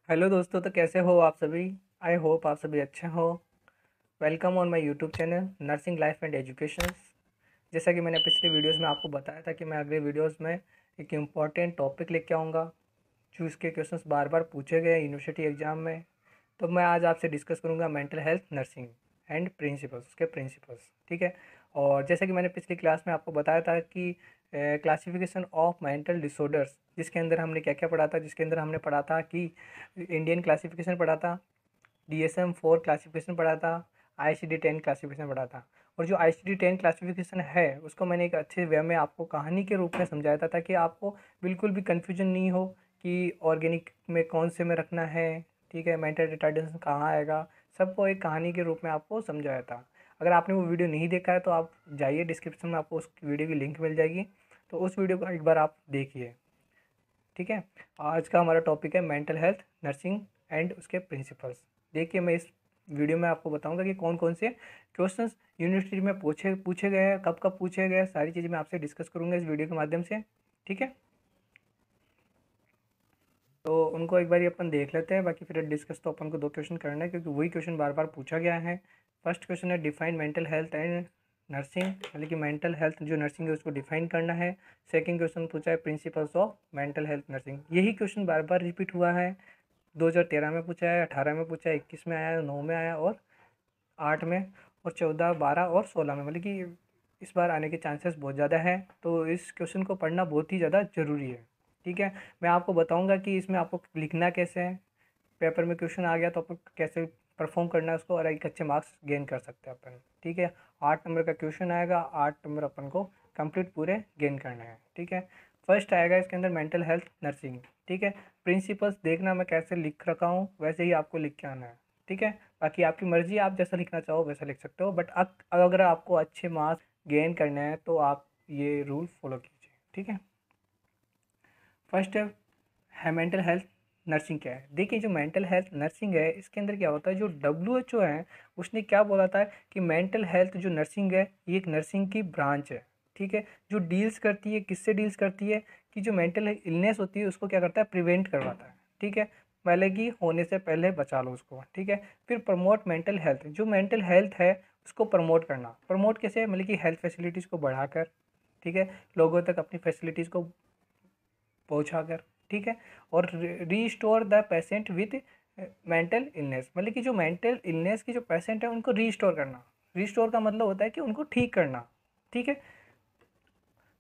Hello दोस्तों, तो कैसे हो आप सभी। आई होप आप सभी अच्छे हो। Welcome on my YouTube channel nursing life and education. जैसा कि मैंने पिछले वीडियोस में आपको बताया था कि मैं अगले वीडियोस में एक इम्पॉर्टेंट टॉपिक लेके आऊँगा जो इसके क्वेश्चंस बार बार पूछे गए यूनिवर्सिटी एग्ज़ाम में। तो मैं आज आपसे डिस्कस करूँगा mental health nursing and principles, उसके प्रिंसिपल्स। ठीक है। और जैसा कि मैंने पिछली क्लास में आपको बताया था कि क्लासिफिकेशन ऑफ मेंटल डिसऑर्डर्स, जिसके अंदर हमने क्या क्या पढ़ा था, जिसके अंदर हमने पढ़ा था कि इंडियन क्लासिफिकेशन पढ़ा था, DSM-4 क्लासिफिकेशन पढ़ा था, ICD-10 क्लासिफिकेशन पढ़ा था। और जो ICD-10 क्लासिफिकेशन है उसको मैंने एक अच्छे वे में आपको कहानी के रूप में समझाया था ताकि आपको बिल्कुल भी कन्फ्यूजन नहीं हो कि ऑर्गेनिक में कौन से में रखना है। ठीक है, मेंटल रिटार्डेशन कहाँ आएगा, सबको एक कहानी के रूप में आपको समझाया था। अगर आपने वो वीडियो नहीं देखा है तो आप जाइए, डिस्क्रिप्शन में आपको उस वीडियो की लिंक मिल जाएगी, तो उस वीडियो को एक बार आप देखिए। ठीक है। आज का हमारा टॉपिक है मेंटल हेल्थ नर्सिंग एंड उसके प्रिंसिपल्स। देखिए, मैं इस वीडियो में आपको बताऊंगा कि कौन कौन से क्वेश्चंस यूनिवर्सिटी में पूछे पूछे गए हैं, कब कब पूछे गए हैं, सारी चीज़ें मैं आपसे डिस्कस करूंगा इस वीडियो के माध्यम से। ठीक है, तो उनको एक बार अपन देख लेते हैं। बाकी फिर डिस्कस तो अपन को दो क्वेश्चन करना है क्योंकि वही क्वेश्चन बार बार पूछा गया है। फर्स्ट क्वेश्चन है define mental health and nursing, मतलब कि मेंटल हेल्थ जो नर्सिंग है उसको डिफाइन करना है। सेकंड क्वेश्चन पूछा है principles of mental health nursing. यही क्वेश्चन बार बार रिपीट हुआ है। 2013 में पूछा है, 18 में पूछा है, 21 में आया, 9 में आया और 8 में और 14, 12 और 16 में, मतलब कि इस बार आने के चांसेस बहुत ज़्यादा है। तो इस क्वेश्चन को पढ़ना बहुत ही ज़्यादा ज़रूरी है। ठीक है, मैं आपको बताऊंगा कि इसमें आपको लिखना कैसे है, पेपर में क्वेश्चन आ गया तो अपन कैसे परफॉर्म करना है उसको और एक अच्छे मार्क्स गेन कर सकते हैं अपन। ठीक है, 8 नंबर का क्वेश्चन आएगा, 8 नंबर अपन को कंप्लीट पूरे गेन करना है। ठीक है, फर्स्ट आएगा इसके अंदर मेंटल हेल्थ नर्सिंग। ठीक है, प्रिंसिपल्स देखना मैं कैसे लिख रखा हूँ वैसे ही आपको लिख के आना है। ठीक है, बाकी आपकी मर्जी, आप जैसा लिखना चाहो वैसा लिख सकते हो, बट अगर आपको अच्छे मार्क्स गेन करने हैं तो आप ये रूल फॉलो कीजिए। ठीक है, फर्स्ट है मेंटल हेल्थ नर्सिंग क्या है। देखिए, जो मेंटल हेल्थ नर्सिंग है इसके अंदर क्या होता है, जो WHO है उसने क्या बोला था कि मेंटल हेल्थ जो नर्सिंग है ये एक नर्सिंग की ब्रांच है। ठीक है, जो डील्स करती है, किससे डील्स करती है कि जो मेंटल इलनेस होती है उसको क्या करता है, प्रिवेंट करवाता है। ठीक है, पहले की होने से पहले बचा लो उसको। ठीक है, फिर प्रमोट मेंटल हेल्थ, जो मेंटल हेल्थ है उसको प्रमोट करना। प्रमोट कैसे, मतलब कि हेल्थ फैसिलिटीज़ को बढ़ाकर, ठीक है, लोगों तक अपनी फैसिलिटीज़ को पहुँचाकर। ठीक है, और restore the patient with mental illness, मतलब कि जो मेंटल इलनेस की जो पेशेंट है उनको रीस्टोर करना। रीस्टोर का मतलब होता है कि उनको ठीक करना। ठीक है,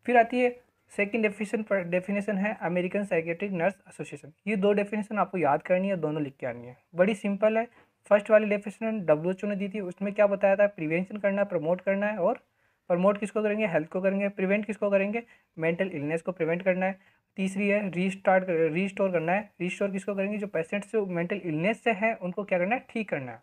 फिर आती है सेकंड डेफिनेशन है अमेरिकन साइकेट्रिक नर्स एसोसिएशन। ये दो डेफिनेशन आपको याद करनी है, दोनों लिख के आनी है, बड़ी सिंपल है। फर्स्ट वाली डेफिनेशन WHO ने दी थी, उसमें क्या बताया था, प्रिवेंशन करना है, प्रमोट करना है। और प्रमोट किसको करेंगे, हेल्थ को करेंगे। प्रिवेंट किसको करेंगे, मेंटल इलनेस को प्रिवेंट करना है। तीसरी है रीस्टोर करना है। रीस्टोर किसको करेंगे, जो पेशेंट्स जो मेंटल इलनेस से है उनको क्या करना है, ठीक करना है।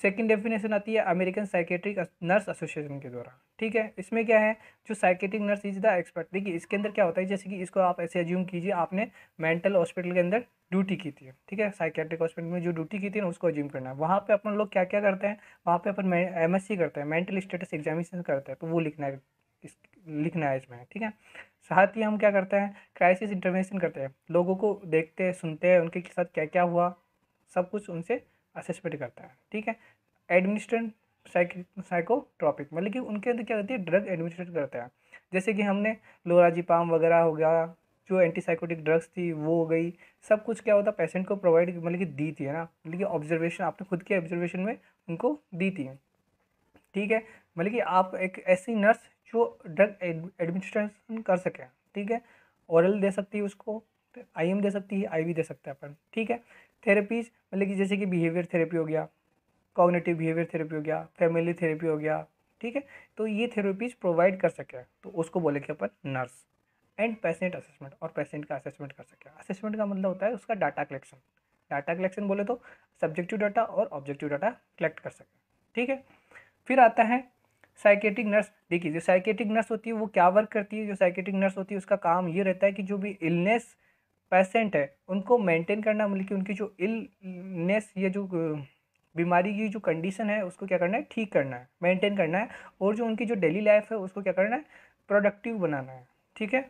सेकंड डेफिनेशन आती है अमेरिकन साइकेट्रिक नर्स एसोसिएशन के द्वारा। ठीक है, इसमें क्या है, जो psychiatric nurse is the expert. देखिए, इसके अंदर क्या होता है, जैसे कि इसको आप ऐसे एज्यूम कीजिए आपने मेंटल हॉस्पिटल के अंदर ड्यूटी की थी। ठीक है, साइकेट्रिक हॉस्पिटल में जो ड्यूटी की थी ना उसको एज्यूम करना है। वहाँ पे अपन लोग क्या क्या करते हैं, वहाँ पे अपन MSc करते हैं, मेंटल स्टेटस एग्जामिनेशन करते हैं, तो वो लिखना है इसमें। ठीक है, साथ ही हम क्या करते हैं, क्राइसिस इंटरवेंशन करते हैं, लोगों को देखते हैं, सुनते हैं, उनके साथ क्या क्या हुआ सब कुछ उनसे असेसमेंट करता है। ठीक है, एडमिनिस्ट्रेट साइकोट्रॉपिक, मतलब कि उनके अंदर क्या होती है, ड्रग एडमिनिस्ट्रेट करता है। जैसे कि हमने लोराजिपाम वगैरह हो गया, जो एंटीसाइकोटिक ड्रग्स थी वो हो गई, सब कुछ क्या होता है पेशेंट को प्रोवाइड, मतलब कि दी थी, है ना, मतलब कि ऑब्जर्वेशन आपने खुद के ऑब्जर्वेशन में उनको दी थी। ठीक है, मतलब कि आप एक ऐसी नर्स जो ड्रग एडमिनिस्ट्रेशन कर सके। ठीक है, ओरल दे सकती है उसको, IM दे सकती है, IV दे सकते हैं अपन। ठीक है, थेरेपीज, मतलब कि जैसे कि बिहेवियर थेरेपी हो गया, कॉग्निटिव बिहेवियर थेरेपी हो गया, फैमिली थेरेपी हो गया। ठीक है, तो ये थेरेपीज प्रोवाइड कर सके तो उसको बोलेंगे अपन नर्स। एंड पेशेंट असेसमेंट, और पेशेंट का असेसमेंट कर सके। असेसमेंट का मतलब होता है उसका डाटा कलेक्शन। डाटा कलेक्शन बोले तो सब्जेक्टिव डाटा और ऑब्जेक्टिव डाटा कलेक्ट कर सके। ठीक है, फिर आता है साइकेट्रिक नर्स। देखिए, जो साइकेट्रिक नर्स होती है वो क्या वर्क करती है, जो साइकेट्रिक नर्स होती है उसका काम ये रहता है कि जो भी इलनेस पेशेंट है उनको मेंटेन करना, मतलब कि उनकी जो इलनेस या जो बीमारी की जो कंडीशन है उसको क्या करना है, ठीक करना है, मेंटेन करना है। और जो उनकी जो डेली लाइफ है उसको क्या करना है, प्रोडक्टिव बनाना है। ठीक है,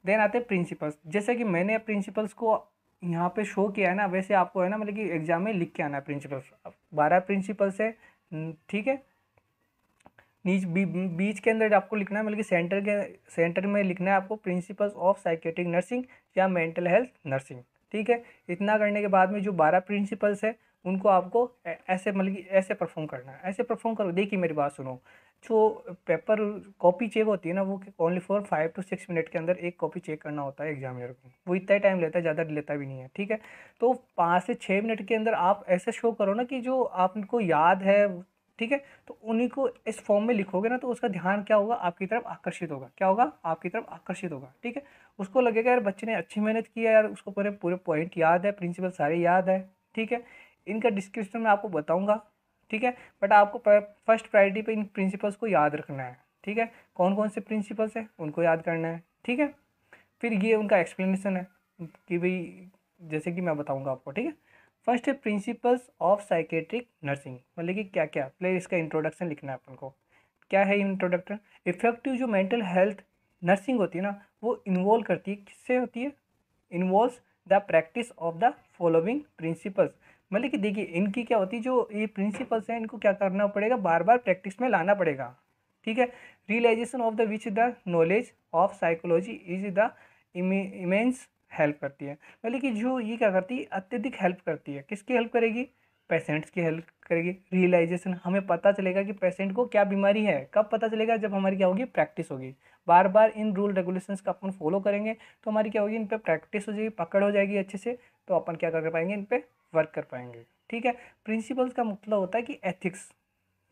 देन आते हैं प्रिंसिपल्स। जैसे कि मैंने प्रिंसिपल्स को यहाँ पे शो किया है ना, वैसे आपको है ना मतलब कि एग्जाम में लिख के आना है प्रिंसिपल्स। 12 प्रिंसिपल्स है, ठीक है। बीच के अंदर आपको लिखना है, मतलब कि सेंटर में लिखना है आपको प्रिंसिपल्स ऑफ साइकेट्रिक नर्सिंग या मेंटल हेल्थ नर्सिंग, ठीक है। इतना करने के बाद में जो 12 प्रिंसिपल्स है उनको आपको ऐसे मतलब कि ऐसे परफॉर्म करना है, ऐसे परफॉर्म करो। देखिए मेरी बात सुनो, जो पेपर कॉपी चेक होती है ना, वो ओनली फॉर 5 to 6 मिनट के अंदर एक कॉपी चेक करना होता है एग्जामिनर को, वो इतना ही टाइम लेता है, ज़्यादा लेता भी नहीं है, ठीक है। तो 5 से 6 मिनट के अंदर आप ऐसे शो करो ना कि जो आपको याद है, ठीक है। तो उन्हीं को इस फॉर्म में लिखोगे ना, तो उसका ध्यान क्या होगा, आपकी तरफ आकर्षित होगा। क्या होगा, आपकी तरफ आकर्षित होगा, ठीक है। उसको लगेगा यार बच्चे ने अच्छी मेहनत की है यार, उसको पूरे पूरे पॉइंट याद है, प्रिंसिपल सारे याद है, ठीक है। इनका डिस्क्रिप्शन मैं आपको बताऊंगा, ठीक है। बट आपको फर्स्ट प्रायोरिटी पे इन प्रिंसिपल्स को याद रखना है, ठीक है। कौन कौन से प्रिंसिपल्स हैं उनको याद करना है, ठीक है। फिर ये उनका एक्सप्लेनेशन है कि भाई जैसे कि मैं बताऊंगा आपको, ठीक है। फर्स्ट है प्रिंसिपल्स ऑफ साइकेट्रिक नर्सिंग, मतलब कि क्या क्या, पहले इसका इंट्रोडक्शन लिखना है अपन को। क्या है इंट्रोडक्शन, इफेक्टिव जो मेंटल हेल्थ नर्सिंग होती है ना, वो इन्वॉल्व करती है, किससे होती है, involves the practice of the following principles. मतलब कि देखिए इनकी क्या होती है, जो ये प्रिंसिपल्स हैं इनको क्या करना पड़ेगा, बार बार प्रैक्टिस में लाना पड़ेगा, ठीक है। Realisation of the which the knowledge of psychology is the immense help करती है। मतलब कि जो ये क्या करती है, अत्यधिक हेल्प करती है, किसकी हेल्प करेगी, पेशेंट्स की हेल्प करेगी। रियलाइजेशन, हमें पता चलेगा कि पेशेंट को क्या बीमारी है, कब पता चलेगा, जब हमारी क्या होगी, प्रैक्टिस होगी। बार बार इन रूल रेगुलेशंस का अपन फॉलो करेंगे तो हमारी क्या होगी, इन पे प्रैक्टिस हो जाएगी, पकड़ हो जाएगी अच्छे से, तो अपन क्या कर पाएंगे, इन पे वर्क कर पाएंगे, ठीक है। प्रिंसिपल्स का मतलब होता है कि एथिक्स,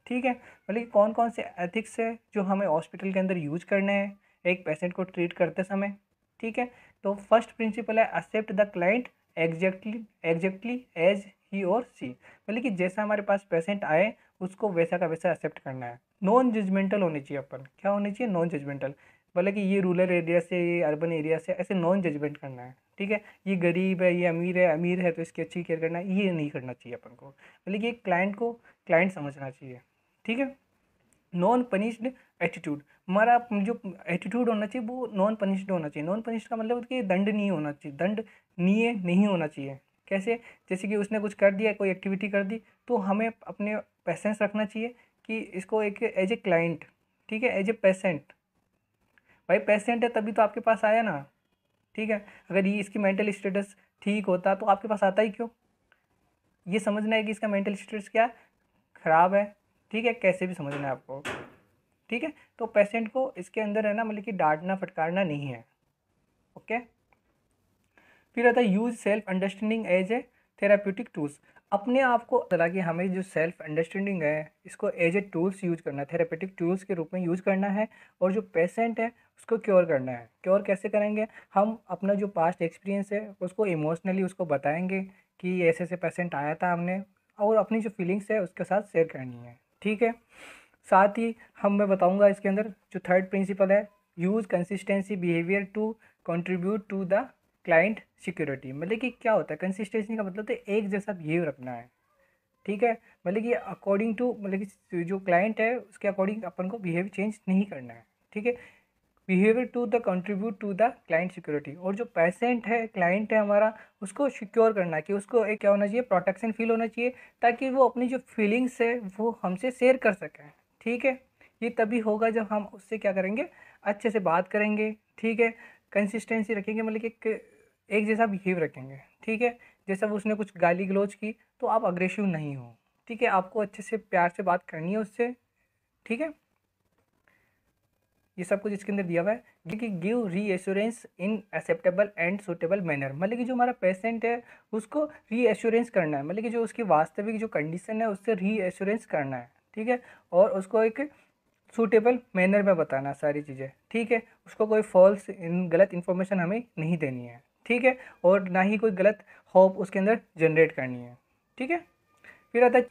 ठीक है। मतलब कि कौन कौन से एथिक्स है जो हमें हॉस्पिटल के अंदर यूज करने हैं एक पेशेंट को ट्रीट करते समय, ठीक है। तो फर्स्ट प्रिंसिपल है accept the client exactly as he और सी, मतलब कि जैसा हमारे पास पेशेंट आए उसको वैसा का वैसा एक्सेप्ट करना है। नॉन जजमेंटल होनी चाहिए, अपन क्या होनी चाहिए, नॉन जजमेंटल। मतलब कि ये रूरल एरिया से, ये अर्बन एरिया से, ऐसे नॉन जजमेंट करना है, ठीक है। ये गरीब है, ये अमीर है तो इसकी अच्छी केयर करना है, ये नहीं करना चाहिए अपन को। मतलब कि क्लाइंट को क्लाइंट समझना चाहिए, ठीक है। नॉन पनिश्ड एटीट्यूड, हमारा जो एटीट्यूड होना चाहिए वो नॉन पनिश्ड होना चाहिए। नॉन पनिश्ड का मतलब कि दंडनीय होना चाहिए, दंडनीय नहीं होना चाहिए। कैसे, जैसे कि उसने कुछ कर दिया, कोई एक्टिविटी कर दी, तो हमें अपने पेशेंस रखना चाहिए कि इसको एक एज ए क्लाइंट, ठीक है, एज ए पेशेंट, भाई पेशेंट है तभी तो आपके पास आया ना, ठीक है। अगर ये इसकी मेंटल स्टेटस ठीक होता तो आपके पास आता ही क्यों। ये समझना है कि इसका मेंटल स्टेटस क्या खराब है, ठीक है, कैसे भी समझना है आपको, ठीक है। तो पेशेंट को इसके अंदर है ना मतलब कि डांटना फटकारना नहीं है, ओके। फिर आता है use self understanding as a therapeutic tools, अपने आप को तरह कि हमें जो सेल्फ अंडरस्टैंडिंग है इसको एज ए टूल्स यूज करना है, थेराप्यूटिक टूल्स के रूप में यूज करना है। और जो पेशेंट है उसको क्योर करना है। क्योर कैसे करेंगे, हम अपना जो पास्ट एक्सपीरियंस है उसको इमोशनली उसको बताएंगे कि ऐसे ऐसे पेशेंट आया था हमने, और अपनी जो फीलिंग्स है उसके साथ शेयर करनी है, ठीक है। साथ ही मैं बताऊंगा इसके अंदर जो थर्ड प्रिंसिपल है, use consistency behaviour to contribute to the client security. मतलब कि क्या होता है कंसिस्टेंसी का मतलब, तो एक जैसा बिहेव रखना है, ठीक है। मतलब कि अकॉर्डिंग टू, मतलब कि जो क्लाइंट है उसके अकॉर्डिंग अपन को बिहेव चेंज नहीं करना है, ठीक है। Behaviour to the contribute to the client security, और जो पेशेंट है, क्लाइंट है हमारा, उसको सिक्योर करना है कि उसको एक क्या होना चाहिए, प्रोटेक्शन फील होना चाहिए, ताकि वो अपनी जो फीलिंग्स है वो हमसे शेयर कर सकें, ठीक है। ये तभी होगा जब हम उससे क्या करेंगे, अच्छे से बात करेंगे, ठीक है। कंसिस्टेंसी रखेंगे, मतलब कि एक जैसा बिहेव रखेंगे, ठीक है। जैसा वो उसने कुछ गाली गलौज की तो आप अग्रेसिव नहीं हो, ठीक है, आपको अच्छे से प्यार से बात करनी है उससे, ठीक है। ये सब कुछ इसके अंदर दिया हुआ है कि give reassurance in acceptable and suitable manner, मतलब कि जो हमारा पेशेंट है उसको रीएश्योरेंस करना है, मतलब कि जो उसकी वास्तविक जो कंडीशन है उससे रीएश्योरेंस करना है, ठीक है। और उसको एक सूटेबल मैनर में बताना सारी चीज़ें, ठीक है। उसको कोई फॉल्स गलत इन्फॉर्मेशन हमें नहीं देनी है, ठीक है। और ना ही कोई गलत होप उसके अंदर जनरेट करनी है, ठीक है। फिर आता है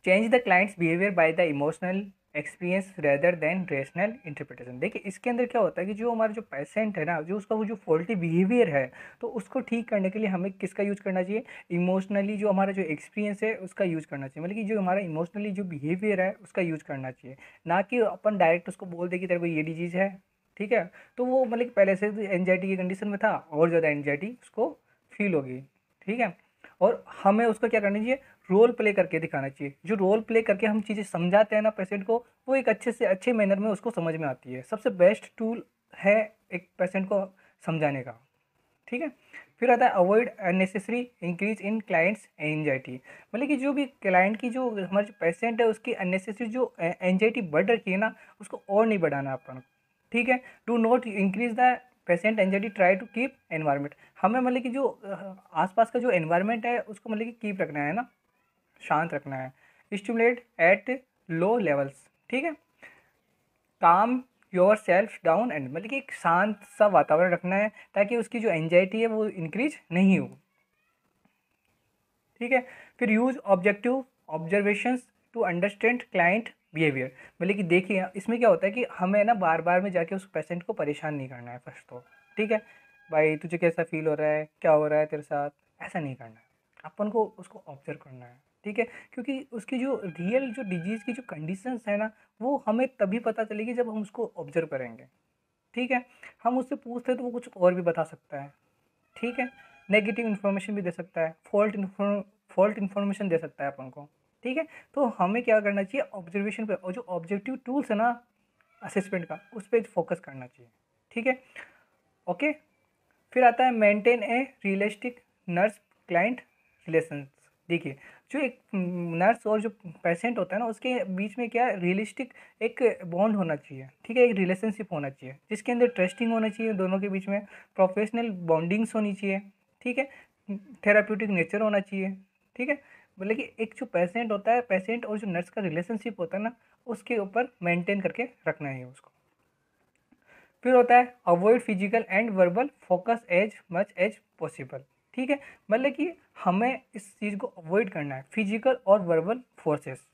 change the clients behaviour by the emotional experience rather than rational interpretation. देखिए इसके अंदर क्या होता है कि जो हमारा जो पेशेंट है ना, जो उसका वो जो फॉल्टी बिहेवियर है, तो उसको ठीक करने के लिए हमें किसका यूज करना चाहिए, इमोशनली जो हमारा जो एक्सपीरियंस है उसका यूज करना चाहिए। मतलब कि जो हमारा इमोशनली जो बिहेवियर है उसका यूज करना चाहिए, ना कि अपन डायरेक्ट उसको बोल दे कि तेरे को ये डिजीज़ है, ठीक है। तो वो मतलब कि पहले से एनजाइटी की कंडीशन में था और ज़्यादा एनजाइटी उसको फील होगी, ठीक है। और हमें उसको क्या करना चाहिए, रोल प्ले करके दिखाना चाहिए। जो रोल प्ले करके हम चीज़ें समझाते हैं ना पेशेंट को, वो एक अच्छे से अच्छे मैनर में उसको समझ में आती है। सबसे बेस्ट टूल है एक पेशेंट को समझाने का, ठीक है। फिर आता है avoid unnecessary increase in clients anxiety. मतलब कि जो भी क्लाइंट की, जो हमारे जो पेशेंट है, उसकी अननेसेसरी जो एंजाइटी बढ़ रखी है ना, उसको और नहीं बढ़ाना अपन को, ठीक है। Do not increase the patient anxiety, try to keep environment. हमें मतलब कि जो आसपास का जो एनवायरनमेंट है उसको मतलब कि कीप रखना है ना, शांत रखना है। स्टिमुलेट एट लो लेवल्स, ठीक है। काम योर सेल्फ डाउन एंड, मतलब कि एक शांत सा वातावरण रखना है ताकि उसकी जो एंजाइटी है वो इंक्रीज नहीं हो, ठीक है। फिर use objective observations to understand client behaviour. मतलब कि देखिए इसमें क्या होता है कि हमें ना बार बार में जाके उस पेशेंट को परेशान नहीं करना है फर्स्ट तो, ठीक है। भाई तुझे कैसा फील हो रहा है, क्या हो रहा है तेरे साथ, ऐसा नहीं करना है। अपन को उसको ऑब्जर्व करना है, ठीक है। क्योंकि उसकी जो रियल जो डिजीज़ की जो कंडीशंस है ना, वो हमें तभी पता चलेगी जब हम उसको ऑब्जर्व करेंगे, ठीक है। हम उससे पूछते हैं तो वो कुछ और भी बता सकता है, ठीक है। नेगेटिव इन्फॉर्मेशन भी दे सकता है, फॉल्ट इन्फॉर्मेशन दे सकता है अपन को, ठीक है। तो हमें क्या करना चाहिए, ऑब्जर्वेशन पे, और जो ऑब्जेक्टिव टूल्स है ना असेसमेंट का, उस पर फोकस करना चाहिए, ठीक है। ओके। फिर आता है maintain a realistic nurse client relations. देखिए जो एक नर्स और जो पेशेंट होता है ना, उसके बीच में क्या रियलिस्टिक एक बॉन्ड होना चाहिए, ठीक है। एक रिलेशनशिप होना चाहिए जिसके अंदर ट्रस्टिंग होना चाहिए दोनों के बीच में, प्रोफेशनल बॉन्डिंग्स होनी चाहिए, ठीक है। थेराप्यूटिक नेचर होना चाहिए, ठीक है। मतलब कि एक जो पेशेंट होता है, पेशेंट और जो नर्स का रिलेशनशिप होता है ना, उसके ऊपर मेंटेन करके रखना है उसको। फिर होता है avoid physical and verbal focus as much as possible, ठीक है। मतलब कि हमें इस चीज़ को अवॉइड करना है, फिजिकल और वर्बल फोर्सेस,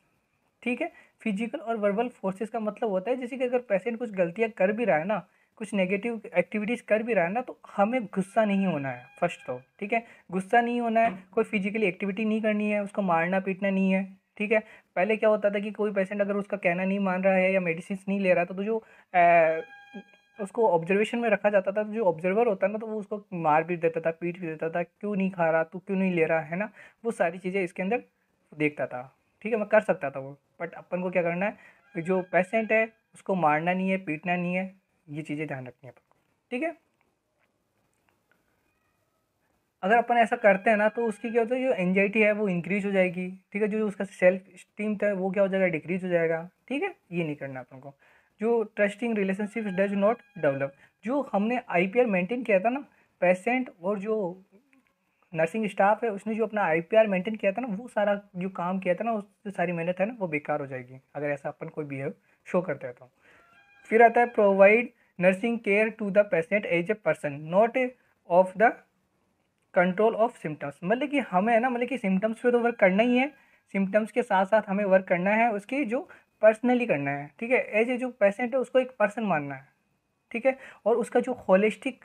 ठीक है। फिजिकल और वर्बल फोर्सेस का मतलब होता है जैसे कि अगर पेशेंट कुछ गलतियां कर भी रहा है ना, कुछ नेगेटिव एक्टिविटीज़ कर भी रहा है ना, तो हमें गुस्सा नहीं होना है फर्स्ट तो, ठीक है। गुस्सा नहीं होना है, कोई फिजिकली एक्टिविटी नहीं करनी है, उसको मारना पीटना नहीं है, ठीक है। पहले क्या होता था कि कोई पेशेंट अगर उसका कहना नहीं मान रहा है या मेडिसिन नहीं ले रहा है, तो जो उसको ऑब्जर्वेशन में रखा जाता था, तो जो ऑब्जर्वर होता है ना, तो वो उसको मार भी देता था, पीट भी देता था, क्यों नहीं खा रहा तू, क्यों नहीं ले रहा है ना। वो सारी चीज़ें इसके अंदर देखता था, ठीक है। मैं कर सकता था वो, बट अपन को क्या करना है, जो पेशेंट है उसको मारना नहीं है, पीटना नहीं है, ये चीज़ें ध्यान रखनी है अपन को, ठीक है। अगर अपन ऐसा करते हैं ना, तो उसकी क्या होता है, जो एंजाइटी है वो इंक्रीज हो जाएगी, ठीक है। जो उसका सेल्फ स्टीम था वो क्या हो जाएगा, डिक्रीज हो जाएगा, ठीक है। ये नहीं करना अपन को। जो trusting relationship does not develop, जो हमने आईपीआर मेंटेन किया था ना, पेशेंट और जो नर्सिंग स्टाफ है उसने जो अपना आईपीआर मेंटेन किया था ना, वो सारा जो काम किया था ना, उससे सारी मेहनत है ना वो बेकार हो जाएगी अगर ऐसा अपन कोई बिहेव शो करते हैं तो। फिर आता है provide nursing care to the patient as a person not of the control of symptoms. मतलब कि हमें है ना, मतलब कि सिम्टम्स पे तो वर्क करना ही है, सिम्टम्स के साथ साथ हमें वर्क करना है उसकी जो पर्सनली करना है, ठीक है। एज ए जो पेशेंट है उसको एक पर्सन मानना है, ठीक है। और उसका जो होलिस्टिक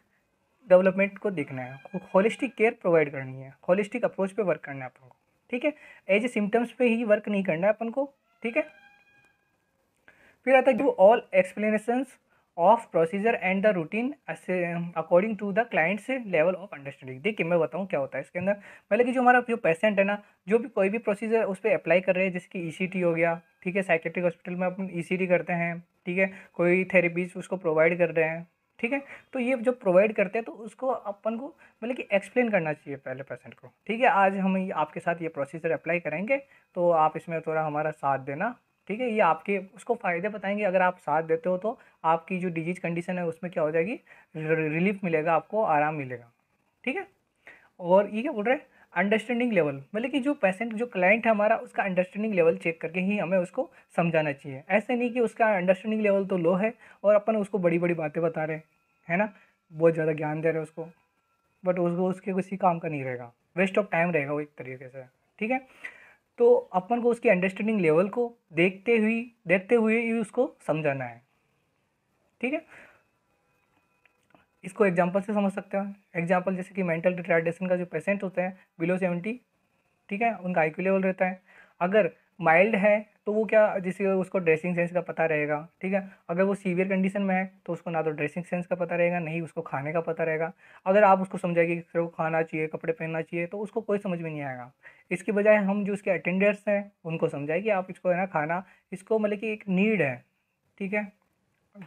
डेवलपमेंट को देखना है, होलिस्टिक केयर प्रोवाइड करनी है, होलिस्टिक अप्रोच पे वर्क करना है अपन को, ठीक है। एज ए सिम्टम्स पे ही वर्क नहीं करना है अपन को, ठीक है। फिर आता है give all explanations of procedure and the routine according to the client's level of understanding. देखिए मैं बताऊँ क्या होता है इसके अंदर। मतलब कि जो हमारा जो पेशेंट है ना, जो भी कोई भी प्रोसीजर उस पर अप्लाई कर रहे हैं, जैसे कि ईसीटी हो गया, ठीक है। साइकेट्रिक हॉस्पिटल में अपन ईसीटी करते हैं, ठीक है। कोई थेरेपीज उसको प्रोवाइड कर रहे हैं, ठीक है। तो ये जो प्रोवाइड करते हैं तो उसको अपन को मतलब कि एक्सप्लेन करना चाहिए पहले पेशेंट को, ठीक है। आज हम आपके साथ ये प्रोसीजर अप्लाई करेंगे, तो आप इसमें थोड़ा हमारा साथ देना, ठीक है। ये आपके उसको फ़ायदे बताएंगे, अगर आप साथ देते हो तो आपकी जो डिजीज कंडीशन है उसमें क्या हो जाएगी, रिलीफ मिलेगा, आपको आराम मिलेगा, ठीक है। और ये क्या बोल रहे हैं, अंडरस्टैंडिंग लेवल, मतलब कि जो पेशेंट जो क्लाइंट है हमारा, उसका अंडरस्टैंडिंग लेवल चेक करके ही हमें उसको समझाना चाहिए। ऐसे नहीं कि उसका अंडरस्टैंडिंग लेवल तो लो है और अपन उसको बड़ी बड़ी बातें बता रहे हैं, है ना, बहुत ज़्यादा ज्ञान दे रहे हैं उसको, बट उसको उसके किसी काम का नहीं रहेगा, वेस्ट ऑफ टाइम रहेगा वो एक तरीके से, ठीक है। तो अपन को उसकी अंडरस्टैंडिंग लेवल को देखते हुए ही उसको समझाना है, ठीक है। इसको एग्जांपल से समझ सकते हैं। एग्जांपल जैसे कि मेंटल रिटार्डेशन का जो पेशेंट होते हैं बिलो 70, ठीक है, उनका आईक्यू लेवल रहता है। अगर माइल्ड है तो वो क्या, जैसे उसको ड्रेसिंग सेंस का पता रहेगा, ठीक है। अगर वो सीवियर कंडीशन में है तो उसको ना तो ड्रेसिंग सेंस का पता रहेगा, नहीं उसको खाने का पता रहेगा। अगर आप उसको समझाएंगे कि सिर्फ खाना चाहिए, कपड़े पहनना चाहिए, तो उसको कोई समझ में नहीं आएगा। इसके बजाय हम जो उसके अटेंडर्स हैं उनको समझाएं कि आप इसको है ना खाना, इसको मतलब कि एक नीड है, ठीक है,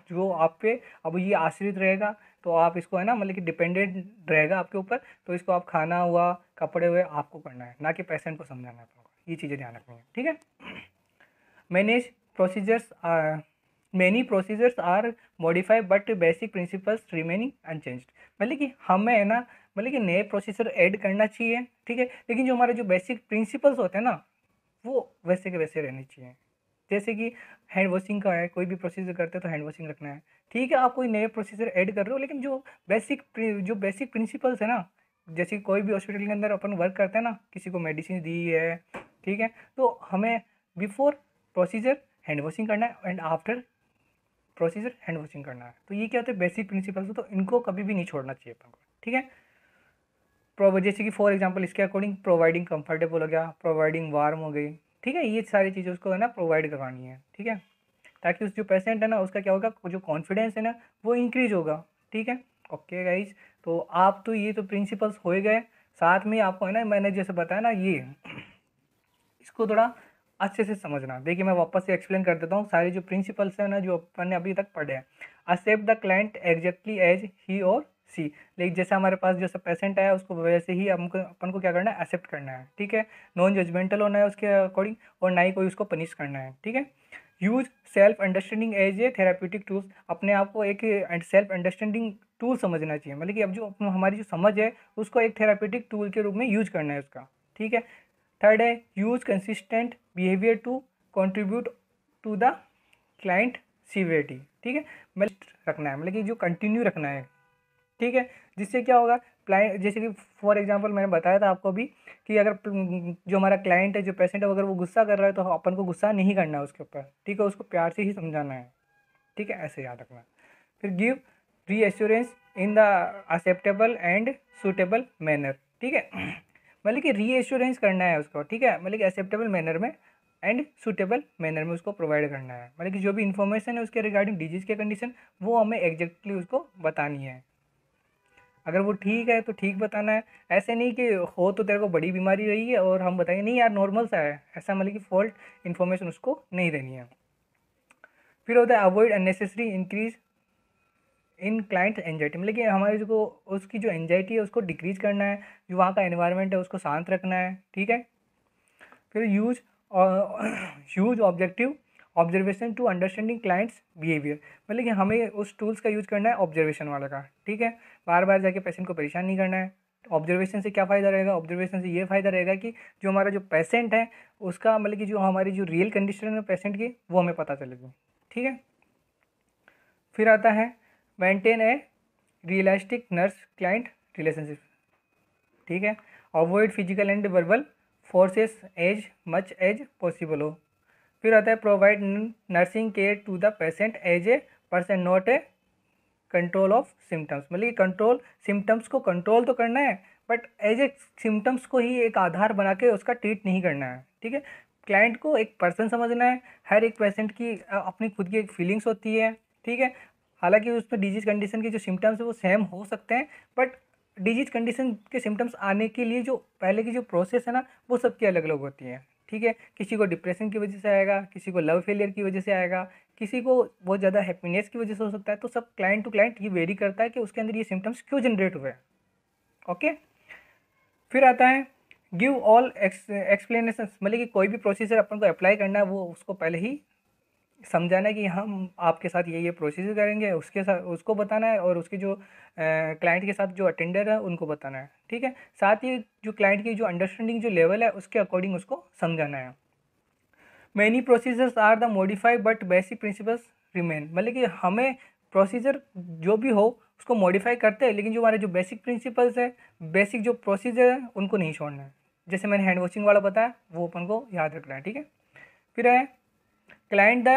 जो आप पे अब ये आश्रित रहेगा, तो आप इसको है ना मतलब कि डिपेंडेंट रहेगा आपके ऊपर, तो इसको आप खाना हुआ, कपड़े हुए, आपको करना है, ना कि पेशेंट को समझाना है आपको। ये चीज़ें ध्यान रखनी है, ठीक है। Manage procedures many procedures are modify but basic principles remaining unchanged. मतलब कि हमें है ना मतलब कि नए प्रोसीजर ऐड करना चाहिए, ठीक है, लेकिन जो हमारे जो बेसिक प्रिंसिपल्स होते हैं ना वो वैसे के वैसे रहने चाहिए। जैसे कि हैंड वॉशिंग का है, कोई भी प्रोसीजर करते हैं तो हैंड वॉशिंग रखना है, ठीक है। आप कोई नए प्रोसीजर ऐड कर रहे हो, लेकिन जो बेसिक प्रिंसिपल्स है ना, जैसे कोई भी हॉस्पिटल के अंदर अपन वर्क करते हैं ना, किसी को मेडिसिन दी है, ठीक है, तो हमें बिफोर प्रोसीजर हैंड वॉशिंग करना है and after procedure hand washing करना है। तो ये क्या होता है, बेसिक प्रिंसिपल्स, तो इनको कभी भी नहीं छोड़ना चाहिए अपन को, ठीक है। जैसे कि फॉर एग्जांपल इसके अकॉर्डिंग प्रोवाइडिंग कंफर्टेबल हो गया, प्रोवाइडिंग वार्म हो गई, ठीक है, ये सारी चीज़ें उसको है ना प्रोवाइड करवानी है, ठीक है, ताकि उस जो पेशेंट है ना उसका क्या होगा, जो कॉन्फिडेंस है ना वो इंक्रीज होगा, ठीक है। ओके गाइज, तो आप तो ये तो प्रिंसिपल्स हो ही गए, साथ में आपको है ना मैंने जैसे बताया ना, ये इसको थोड़ा अच्छे से समझना। देखिए मैं वापस से एक्सप्लेन कर देता हूँ, सारे जो प्रिंसिपल्स हैं ना जो अपन ने अभी तक पढ़े हैं। Accept the client exactly as he और सी, लेकिन जैसे हमारे पास जैसा पेशेंट आया उसको वैसे ही हमको अपन को क्या करना है, एक्सेप्ट करना है, ठीक है। नॉन जजमेंटल होना है उसके अकॉर्डिंग, और ना ही कोई उसको पनिश करना है, ठीक है। Use self understanding as a therapeutic tools, अपने आप को एक सेल्फ अंडरस्टैंडिंग टूल समझना चाहिए, मतलब कि अब जो हमारी जो समझ है उसको एक थेराप्यूटिक टूल के रूप में यूज करना है उसका, ठीक है। थर्ड है use consistent behaviour to contribute to the client severity, ठीक है, मतलब रखना है, मतलब कि जो कंटिन्यू रखना है, ठीक है, जिससे क्या होगा, क्लाइंट जैसे कि फॉर एग्जांपल मैंने बताया था आपको अभी कि अगर जो हमारा क्लाइंट है, जो पेशेंट है, अगर वो गुस्सा कर रहा है तो अपन को गुस्सा नहीं करना है उसके ऊपर, ठीक है, उसको प्यार से ही समझाना है, ठीक है, ऐसे याद रखना। फिर give reassurance in the acceptable and suitable manner, ठीक है, मतलब कि रीएश्योरेंस करना है उसको, ठीक है, मतलब कि एक्सेप्टेबल मैनर में एंड सूटेबल मैनर में उसको प्रोवाइड करना है, मतलब कि जो भी इन्फॉर्मेशन है उसके रिगार्डिंग डिजीज़ के कंडीशन वो हमें एग्जैक्टली उसको बतानी है। अगर वो ठीक है तो ठीक बताना है, ऐसे नहीं कि हो तो तेरे को बड़ी बीमारी रही है और हम बताएंगे नहीं यार नॉर्मल सा है, ऐसा मतलब कि फॉल्ट इन्फॉर्मेशन उसको नहीं देनी है। फिर होता है avoid unnecessary increase in client anxiety, मतलब कि हमारे जो उसकी जो एंजाइटी है उसको डिक्रीज करना है, जो वहाँ का एनवायरनमेंट है उसको शांत रखना है, ठीक है। फिर use objective observation to understanding client's behaviour, मतलब कि हमें उस टूल्स का यूज करना है ऑब्जर्वेशन वाला का, ठीक है, बार बार जाके पेशेंट को परेशान नहीं करना है। ऑब्जर्वेशन से क्या फ़ायदा रहेगा, ऑब्जर्वेशन से ये फ़ायदा रहेगा कि जो हमारा जो पेशेंट है उसका मतलब कि जो हमारी जो रियल कंडीशन है पेशेंट की वो हमें पता चलेगी, ठीक है। फिर आता है maintain a realistic nurse client relationship, ठीक है, avoid physical and verbal forces as much as possible हो। फिर आता है provide nursing care to the patient as a person not a control of symptoms, मतलब कि कंट्रोल सिम्टम्स को control तो करना है बट एज ए सिम्टम्स को ही एक आधार बना के उसका ट्रीट नहीं करना है, ठीक है। क्लाइंट को एक पर्सन समझना है, हर एक पेशेंट की अपनी खुद की एक फीलिंग्स होती है, ठीक है। हालांकि उसमें डिजीज कंडीशन के जो सिम्टम्स है वो सेम हो सकते हैं, बट डिजीज कंडीशन के सिम्टम्स आने के लिए जो पहले की जो प्रोसेस है ना वो सबकी अलग अलग होती है, ठीक है। किसी को डिप्रेशन की वजह से आएगा, किसी को लव फेलियर की वजह से आएगा, किसी को बहुत ज़्यादा हैप्पीनेस की वजह से हो सकता है, तो सब क्लाइंट टू क्लाइंट ये वेरी करता है कि उसके अंदर ये सिम्टम्स क्यों जनरेट हुए, ओके। फिर आता है गिव ऑल एक्सप्लेनेशन, मतलब कि कोई भी प्रोसीजर अपन को अप्लाई करना है वो उसको पहले ही समझाना है कि हम आपके साथ ये प्रोसीजर करेंगे, उसके साथ उसको बताना है, और उसके जो क्लाइंट के साथ जो अटेंडर है उनको बताना है, ठीक है। साथ ही जो क्लाइंट की जो अंडरस्टैंडिंग जो लेवल है उसके अकॉर्डिंग उसको समझाना है। Many procedures are the modify but basic principles remain, मतलब कि हमें प्रोसीजर जो भी हो उसको मॉडिफाई करते हैं, लेकिन जो हमारे जो बेसिक प्रिंसिपल्स है, बेसिक जो प्रोसीजर है उनको नहीं छोड़ना है। जैसे मैंने हैंड वॉशिंग वाला बताया वो अपन को याद रखना है, ठीक है। फिर है client the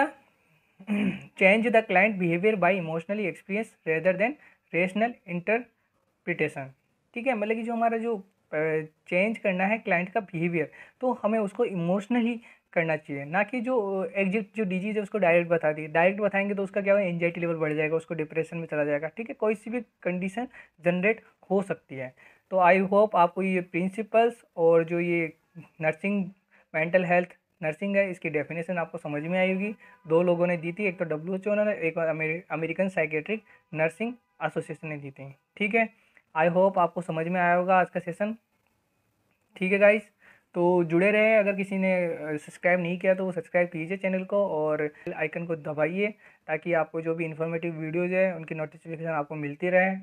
change the client behaviour by emotionally experience rather than rational interpretation, ठीक है, मतलब कि जो हमारा जो चेंज करना है क्लाइंट का बिहेवियर, तो हमें उसको इमोशनली करना चाहिए, ना कि जो एग्जिट जो डिजीज़ है उसको डायरेक्ट बता दी। डायरेक्ट बताएंगे तो उसका क्या होगा, एंजाइटी लेवल बढ़ जाएगा, उसको डिप्रेशन में चला जाएगा। ठीक है, कोई सी भी कंडीशन जनरेट हो सकती है। तो आई होप आपको ये प्रिंसिपल्स और जो ये नर्सिंग मेंटल हेल्थ नर्सिंग है इसकी डेफिनेशन आपको समझ में आई होगी। दो लोगों ने दी थी, एक तो WHO ने, एक अमेरिकन साइकेट्रिक नर्सिंग एसोसिएशन ने दी थी। ठीक है, आई होप आपको समझ में आया होगा आज का सेशन। ठीक है गाइस, तो जुड़े रहे। अगर किसी ने सब्सक्राइब नहीं किया तो वो सब्सक्राइब कीजिए चैनल को और बेल आइकन को दबाइए, ताकि आपको जो भी इन्फॉर्मेटिव वीडियोज़ है उनकी नोटिफिकेशन आपको मिलती रहे।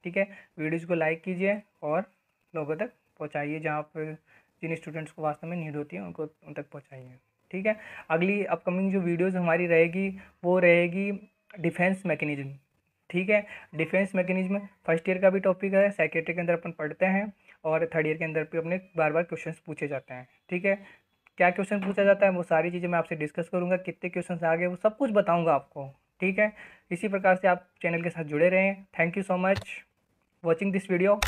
ठीक है, वीडियोज़ को लाइक कीजिए और लोगों तक पहुँचाइए, जहाँ पर जिन स्टूडेंट्स को वास्तव में नीड होती है उनको उन तक पहुँचाइए। ठीक है, अगली अपकमिंग जो वीडियोज़ हमारी रहेगी वो रहेगी डिफेंस मैकेनिज्म। ठीक है, डिफेंस मैकेनिज्म फर्स्ट ईयर का भी टॉपिक है, सेकेंडरी के अंदर अपन पढ़ते हैं और थर्ड ईयर के अंदर भी अपने बार बार क्वेश्चंस पूछे जाते हैं। ठीक है, क्या क्वेश्चन पूछा जाता है वो सारी चीज़ें मैं आपसे डिस्कस करूंगा, कितने क्वेश्चन आ गए वो सब कुछ बताऊंगा आपको। ठीक है, इसी प्रकार से आप चैनल के साथ जुड़े रहें। Thank you so much watching this video.